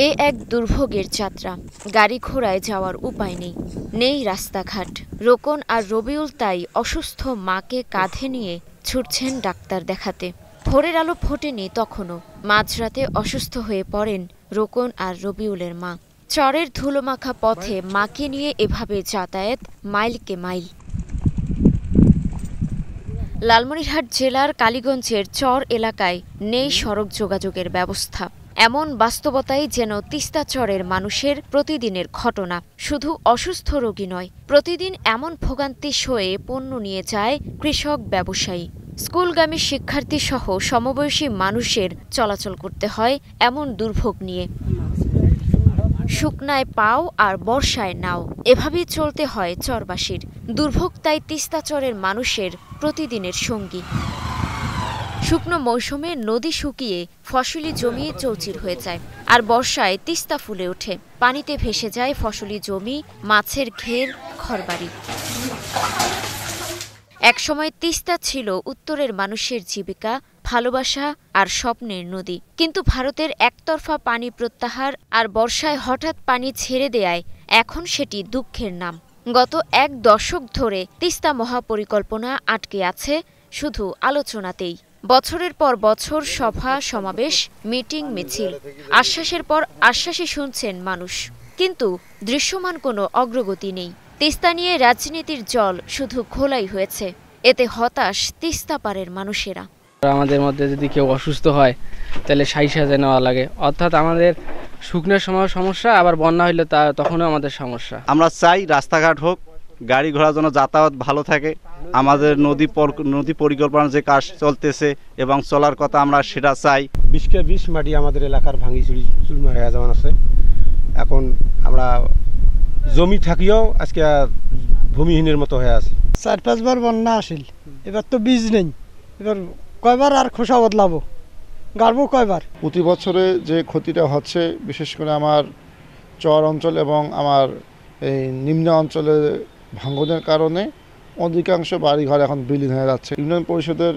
এ এক দুর্ভোগের যাত্রা। গাড়ি ঘোড়ায় যাওয়ার উপায় নেই, নেই রাস্তাঘাট। রোকন আর রবিউল তাই অসুস্থ মাকে কাঁধে নিয়ে ছুটছেন ডাক্তার দেখাতে। ভোরের আলো ফোটেনি তখনও। মাঝরাতে অসুস্থ হয়ে পড়েন রোকন আর রবিউলের মা। চরের ধুলোমাখা পথে মাকে নিয়ে এভাবে যাতায়াত মাইলকে মাইল। লালমনিরহাট জেলার কালীগঞ্জের চর এলাকায় নেই সড়ক যোগাযোগের ব্যবস্থা। এমন বাস্তবতাই যেন তিস্তা চরের মানুষের প্রতিদিনের ঘটনা। শুধু অসুস্থ রোগী নয়, প্রতিদিন এমন ভোগান্তি সয়ে পণ্য নিয়ে যায় কৃষক, ব্যবসায়ী। স্কুলগামী শিক্ষার্থী সহ সমবয়সী মানুষের চলাচল করতে হয় এমন দুর্ভোগ নিয়ে। শুকনায় পাও আর বর্ষায় নাও, এভাবেই চলতে হয় চরবাসীর। দুর্ভোগ তাই তিস্তা চরের মানুষের প্রতিদিনের সঙ্গী। শুকনো মৌসুমে নদী শুকিয়ে ফসলি জমি চৌচির হয়ে যায়, আর বর্ষায় তিস্তা ফুলে ওঠে। পানিতে ভেসে যায় ফসলি জমি, মাছের ঘের, ঘরবাড়ি। একসময় তিস্তা ছিল উত্তরের মানুষের জীবিকা, ভালোবাসা আর স্বপ্নের নদী। কিন্তু ভারতের একতরফা পানি প্রত্যাহার আর বর্ষায় হঠাৎ পানি ছেড়ে দেয়ায় এখন সেটি দুঃখের নাম। গত এক দশক ধরে তিস্তা মহাপরিকল্পনা আটকে আছে শুধু আলোচনাতেই। বছরের পর বছর সভা, সমাবেশ, মিটিং, মিছিল, আশ্বাসের পর আশ্বাসই শুনছেন মানুষ, কিন্তু দৃশ্যমান কোনো অগ্রগতি নেই। তিস্তা নিয়ে রাজনীতির জল শুধু ঘোলাই হয়েছে। এতে হতাশ তিস্তা পারের মানুষেরা। আমাদের মধ্যে যদি কেউ অসুস্থ হয় তাহলে সাইজে নেওয়া লাগে, অর্থাৎ আমাদের শুকনোর সময় সমস্যা, আবার বন্যা হইলে তখনও আমাদের সমস্যা। আমরা চাই রাস্তাঘাট হোক, গাড়ি ঘোড়ার জন্য যাতায়াত ভালো থাকে। আমাদের নদী পরিকল্পনার যে কাজ চলতেছে এবং চলার কথা আমরা সেটা চাই। 20 মাটি আমাদের এলাকার ভাঙি চুরমার হয়ে যাওয়ান আছে। এখন আমরা জমি থাকিও আজকে ভূমিহীনের মতো হয়ে আছে। 4-5 বার বন্যা আসিল, এবার তো বীজ নেই। এবার কয়বার আর খোসা বদলাবো, গাড়বো কয়বার। প্রতি বছরে যে ক্ষতিটা হচ্ছে, বিশেষ করে আমার চর অঞ্চল এবং আমার এই নিম্ন অঞ্চলে ভাঙনের কারণে অধিকাংশ বাড়িঘর এখন বিলীন হয়ে যাচ্ছে। ইউনিয়ন পরিষদের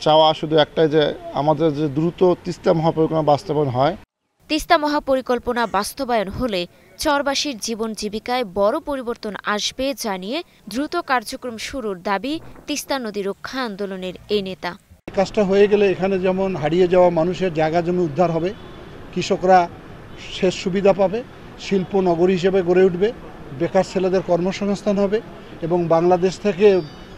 চাওয়া শুধু একটাই, যে আমাদের যে দ্রুত তিস্তা মহাপরিকল্পনা বাস্তবায়ন হয়। তিস্তা মহাপরিকল্পনা বাস্তবায়ন হলে চরবাসীর জীবন জীবিকায় বড় পরিবর্তন আসবে জানিয়ে দ্রুত কার্যক্রম শুরুর দাবি তিস্তা নদী রক্ষা আন্দোলনের এই নেতা। কাজটা হয়ে গেলে এখানে যেমন হারিয়ে যাওয়া মানুষের জায়গা জমি উদ্ধার হবে, কৃষকরা সেচ সুবিধা পাবে, শিল্প নগরী হিসেবে গড়ে উঠবে, বেকার ছেলেদের কর্মসংস্থান হবে এবং বাংলাদেশ থেকে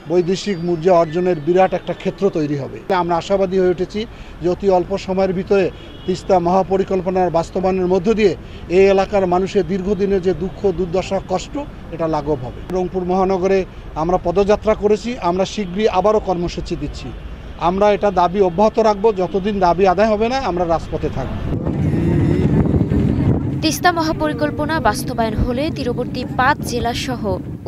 বৈদেশিক মুদ্রা অর্জনের বিরাট একটা ক্ষেত্র তৈরি হবে। আমরা আশাবাদী হয়ে উঠেছি যে অতি অল্প সময়ের ভিতরে তিস্তা মহাপরিকল্পনার বাস্তবায়নের মধ্য দিয়ে এই এলাকার মানুষের দীর্ঘদিনের যে দুঃখ, দুর্দশা, কষ্ট, এটা লাঘব হবে। রংপুর মহানগরে আমরা পদযাত্রা করেছি, আমরা শীঘ্রই আবারও কর্মসূচি দিচ্ছি। আমরা এটা দাবি অব্যাহত রাখবো, যতদিন দাবি আদায় হবে না আমরা রাজপথে থাকব। তিস্তা মহাপরিকল্পনা বাস্তবায়ন হলে তীরবর্তী 5 জেলা সহ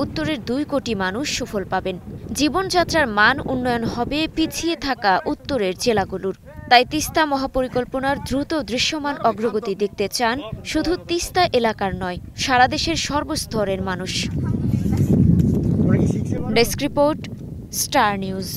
উত্তরের 2 কোটি মানুষ সুফল পাবেন। জীবনযাত্রার মান উন্নয়ন হবে পিছিয়ে থাকা উত্তরের জেলাগুলোর। তাই তিস্তা মহাপরিকল্পনার দ্রুত দৃশ্যমান অগ্রগতি দেখতে চান শুধু তিস্তা এলাকার নয়, সারা দেশের সর্বস্তরের মানুষ। Desk report, star news.